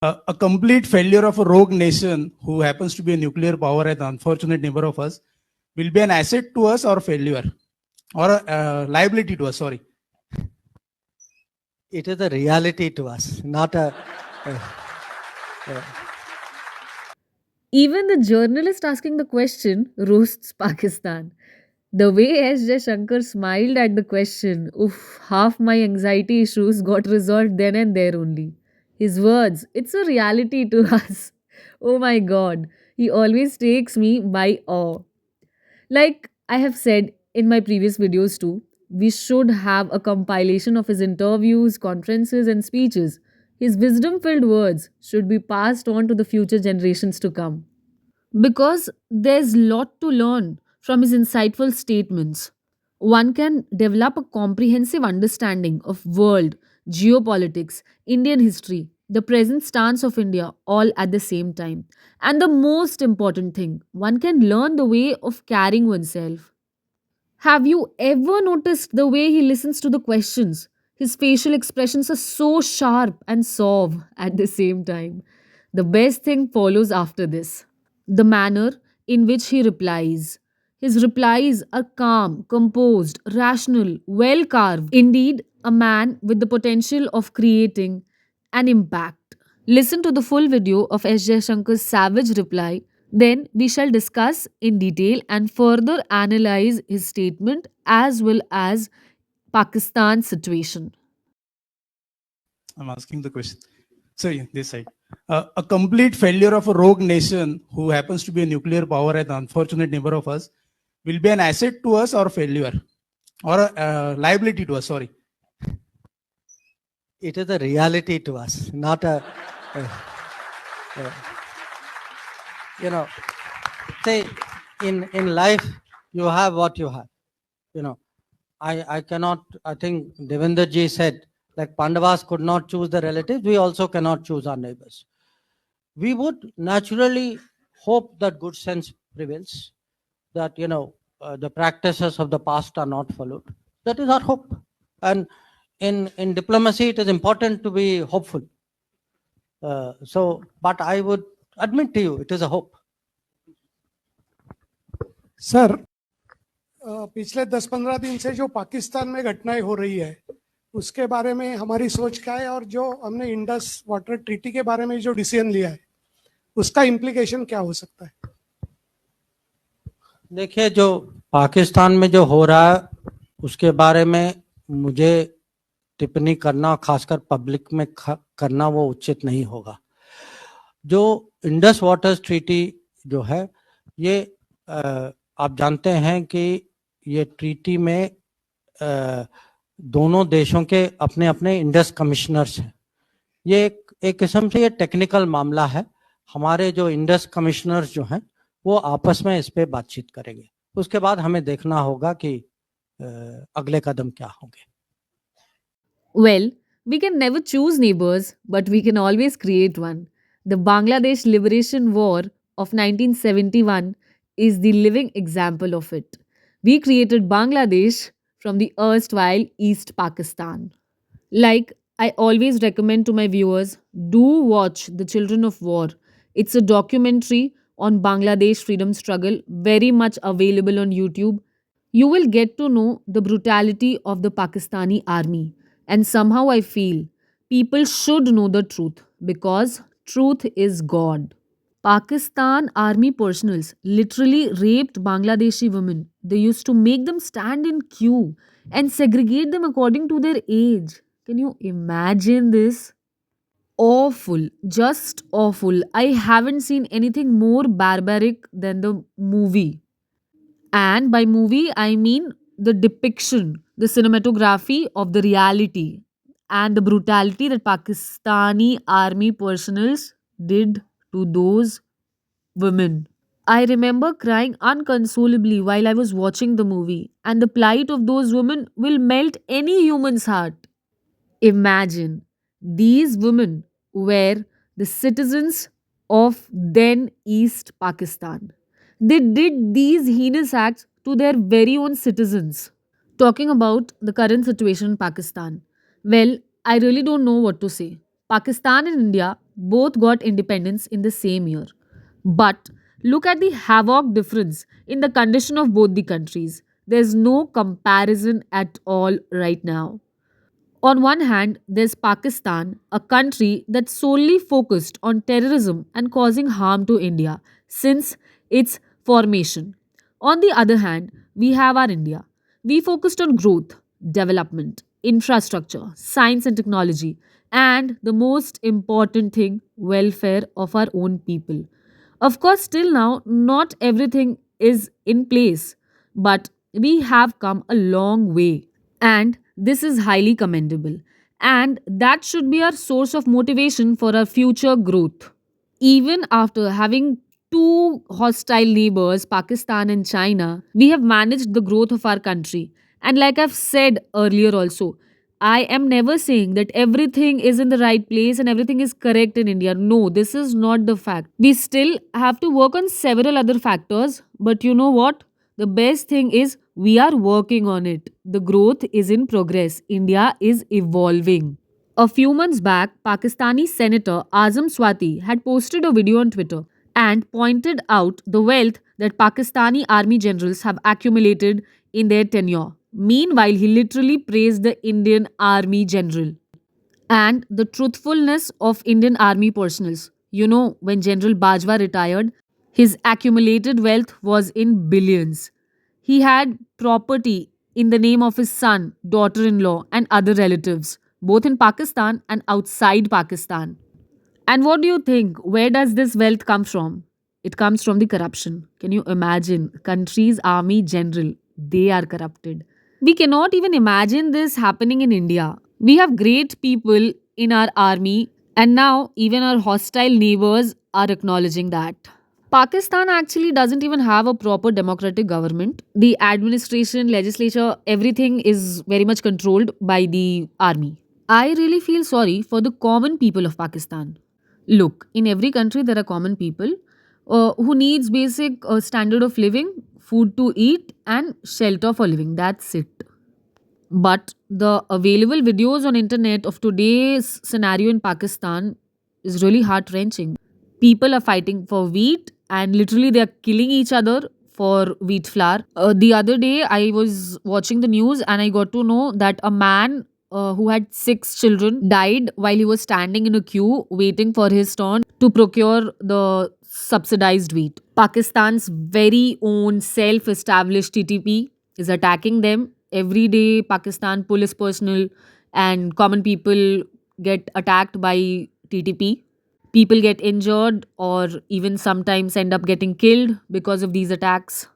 A complete failure of a rogue nation who happens to be a nuclear power and unfortunate neighbor of us will be an asset to us or failure or a liability to us. Sorry. It is a reality to us, not a. Even the journalist asking the question roasts Pakistan. The way S. J. Shankar smiled at the question, oof, half my anxiety issues got resolved then and there only. His words, it's a reality to us. Oh my god, he always takes me by awe. Like I have said in my previous videos too, we should have a compilation of his interviews, conferences, and speeches. His wisdom filled words should be passed on to the future generations to come. Because there's lot to learn from his insightful statements. One can develop a comprehensive understanding of world, geopolitics, Indian history, the present stance of India all at the same time. And the most important thing, one can learn the way of carrying oneself. Have you ever noticed the way he listens to the questions? His facial expressions are so sharp and suave at the same time. The best thing follows after this, the manner in which he replies. His replies are calm, composed, rational, well carved. Indeed, a man with the potential of creating an impact. Listen to the full video of S. Shankar's savage reply. Then we shall discuss in detail and further analyze his statement as well as Pakistan's situation. I'm asking the question. Sorry, this side. A complete failure of a rogue nation who happens to be a nuclear power and unfortunate neighbor of us will be an asset to us or failure or a liability to us. Sorry. It is a reality to us, not a. You know, say in life you have what you have. You know, I cannot. I think Devendra ji said, like Pandavas could not choose the relatives, we also cannot choose our neighbors. We would naturally hope that good sense prevails, that the practices of the past are not followed. That is our hope. And in diplomacy, it is important to be hopeful. But I would admit to you, it is a hope. Sir पिछले 10-15 दिन से जो पाकिस्तान में घटनाएं हो रही है उसके बारे में हमारी सोच क्या है, और जो हमने इंडस वाटर ट्रीटी के बारे में जो डिसीजन लिया है उसका इम्प्लीकेशन क्या हो सकता है? देखिए, जो पाकिस्तान में जो हो रहा है उसके बारे में मुझे टिप्पणी करना, खासकर पब्लिक में करना, वो उचित नहीं होगा। जो इंडस वाटर्स ट्रीटी जो है, ये आप जानते हैं कि ये ट्रीटी में दोनों देशों के अपने अपने इंडस कमिश्नर्स हैं। ये एक किस्म से ये टेक्निकल मामला है। हमारे जो इंडस कमिश्नर्स जो हैं वो आपस में इस पे बातचीत करेंगे। उसके बाद हमें देखना होगा कि अगले कदम क्या होंगे। Well, we can never choose neighbors, but we can always create one. The Bangladesh Liberation War of 1971 is the living example of it. We created Bangladesh from the erstwhile East Pakistan. Like I always recommend to my viewers, do watch The Children of War. It's a documentary on Bangladesh freedom struggle, very much available on YouTube. You will get to know the brutality of the Pakistani army. And somehow I feel people should know the truth because truth is God. Pakistan army personnels literally raped Bangladeshi women. They used to make them stand in queue and segregate them according to their age. Can you imagine this? Awful, just awful. I haven't seen anything more barbaric than the movie. And by movie, I mean the depiction, the cinematography of the reality and the brutality that Pakistani army personnel did to those women. I remember crying unconsolably while I was watching the movie, and the plight of those women will melt any human's heart. Imagine these women were the citizens of then East Pakistan. They did these heinous acts to their very own citizens. Talking about the current situation in Pakistan, well, I really don't know what to say. Pakistan and India, both got independence in the same year. But look at the havoc difference in the condition of both the countries. There's no comparison at all right now. On one hand, there's Pakistan, a country that's solely focused on terrorism and causing harm to India since its formation. On the other hand, we have our India. We focused on growth, development, infrastructure, science and technology, and the most important thing, welfare of our own people. Of course, still now, not everything is in place, but we have come a long way. And this is highly commendable. And that should be our source of motivation for our future growth. Even after having two hostile neighbors, Pakistan and China, we have managed the growth of our country. And like I've said earlier also, I am never saying that everything is in the right place and everything is correct in India. No, this is not the fact. We still have to work on several other factors, but you know what? The best thing is we are working on it. The growth is in progress. India is evolving. A few months back, Pakistani Senator Azam Swati had posted a video on Twitter and pointed out the wealth that Pakistani army generals have accumulated in their tenure. Meanwhile, he literally praised the Indian army general and the truthfulness of Indian army personals. You know, when General Bajwa retired, his accumulated wealth was in billions. He had property in the name of his son, daughter in law, and other relatives, both in Pakistan and outside Pakistan. And what do you think? Where does this wealth come from? It comes from the corruption. Can you imagine? Country's army general, they are corrupted. We cannot even imagine this happening in India. We have great people in our army, and now even our hostile neighbors are acknowledging that. Pakistan actually doesn't even have a proper democratic government. The administration, legislature, everything is very much controlled by the army. I really feel sorry for the common people of Pakistan. Look, in every country there are common people who needs basic standard of living, food to eat and shelter for living. That's it. But the available videos on internet of today's scenario in Pakistan is really heart wrenching. People are fighting for wheat and literally they are killing each other for wheat flour. The other day I was watching the news and I got to know that a man who had six children died while he was standing in a queue waiting for his turn to procure the subsidized wheat. Pakistan's very own self established TTP is attacking them. Every day, Pakistan police personnel and common people get attacked by TTP. People get injured or even sometimes end up getting killed because of these attacks.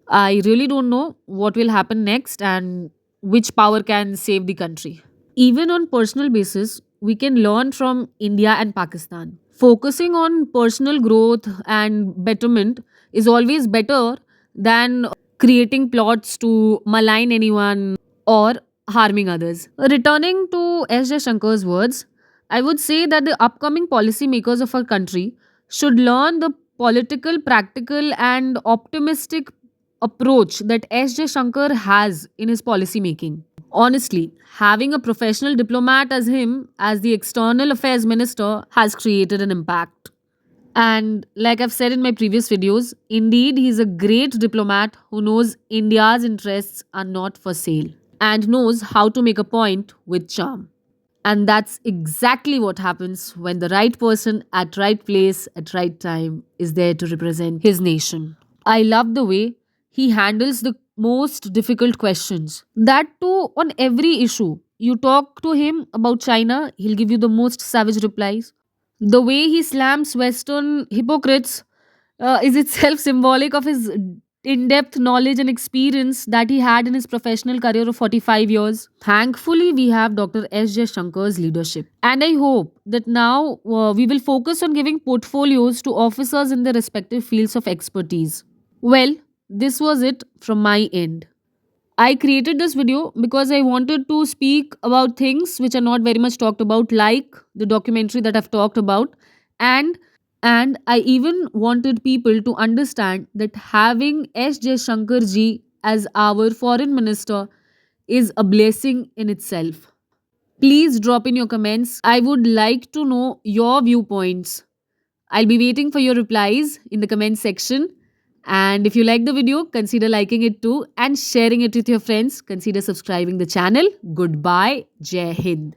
I really don't know what will happen next and which power can save the country. Even on personal basis, we can learn from India and Pakistan. Focusing on personal growth and betterment is always better than creating plots to malign anyone or harming others. Returning to S. J. Shankar's words, I would say that the upcoming policymakers of our country should learn the political, practical, and optimistic approach that S. J. Shankar has in his policy making. Honestly, having a professional diplomat as him, as the external affairs minister, has created an impact. And like I've said in my previous videos, indeed, he's a great diplomat who knows India's interests are not for sale and knows how to make a point with charm. And that's exactly what happens when the right person at right place at right time is there to represent his nation. I love the way he handles the most difficult questions. That too on every issue. You talk to him about China, he'll give you the most savage replies. The way he slams Western hypocrites is itself symbolic of his in depth knowledge and experience that he had in his professional career of 45 years. Thankfully, we have Dr. S. J. Shankar's leadership. And I hope that now we will focus on giving portfolios to officers in their respective fields of expertise. Well, this was it from my end. I created this video because I wanted to speak about things which are not very much talked about, like the documentary that I've talked about, and and I even wanted people to understand that having S. J. Shankar ji as our foreign minister is a blessing in itself. Please drop in your comments. I would like to know your viewpoints. I'll be waiting for your replies in the comment section. And if you like the video, consider liking it too and sharing it with your friends. Consider subscribing the channel. Goodbye. Jai Hind.